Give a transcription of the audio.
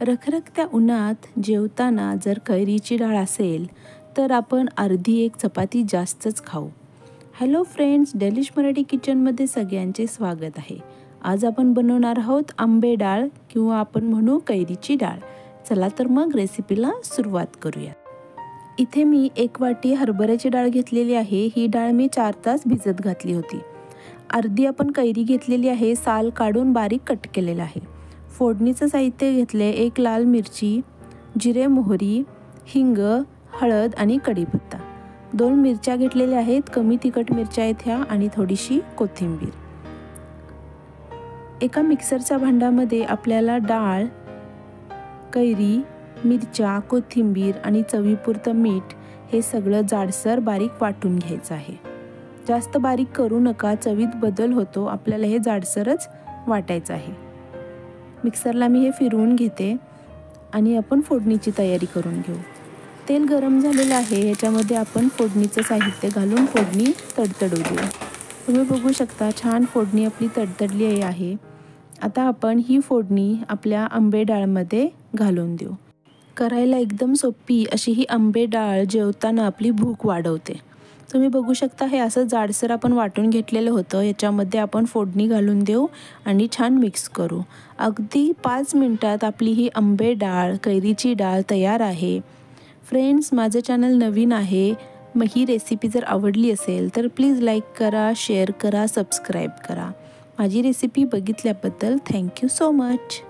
रखरखत्या उन्हात जेवताना जर कैरीची डाळ असेल तर आपण अर्धी एक चपाती जास्तच खाऊ. हॅलो फ्रेंड्स, डेलिश मराठी किचनमध्ये सगळ्यांचे स्वागत आहे. आज आपण बनवणार आहोत आंबे डाळ किंवा आपण म्हणू कैरीची डाळ. चला तर मग रेसिपीला सुरुवात करूया. इथे मी 1 वाटी हरभऱ्याची डाळ घेतलेली आहे. ही डाळ मी 4 तास भिजत घातली होती. अर्धी आपण कैरी घेतलेली आहे, साल काढून बारीक कट केलेला आहे. फोडणीचं साहित्य घेतले 1 लाल मिरची, जिरे मोहरी, हिंग, हळद आणि कढीपत्ता. 2 मिरच्या घेतलेल्या आहेत, कमी तिखट मिरच्या आहेत ह्या, आणि थोडीशी कोथिंबीर. एका मिक्सरच्या भांड्यामध्ये आपल्याला डाळ, कैरी, मिरच्या, कोथिंबीर आणि चवीपुरतं मीठ हे सगळं जाडसर बारीक वाटून घ्यायचं आहे. जास्त बारीक करू नका, चवीत बदल होतो. आपल्याला हे जाडसरच वाटायचं आहे. मिक्सरला मी हे फिरवून घेते आणि आपण फोडणीची तयारी करून घेऊ. तेल गरम झालेलं आहे, ह्याच्यामध्ये आपण फोडणीचं साहित्य घालून फोडणी तडतडू देऊ. तुम्ही बघू शकता छान फोडणी आपली तडतडली आहे. आता आपण ही फोडणी आपल्या आंबे डाळमध्ये घालून देऊ. करायला एकदम सोपी अशी ही आंबे डाळ जेवताना आपली भूक वाढवते. तुम्ही बघू शकता हे असं जाडसर आपण वाटून घेतलेलं होतं. याच्यामध्ये आपण फोडणी घालून देऊ आणि छान मिक्स करू. अगदी 5 मिनिटात आपली ही आंबे डाळ, कैरीची डाळ तयार आहे. फ्रेंड्स, माझं चॅनल नवीन आहे. मग ही रेसिपी जर आवडली असेल तर प्लीज लाईक करा, शेअर करा, सबस्क्राईब करा. माझी रेसिपी बघितल्याबद्दल थँक्यू सो मच.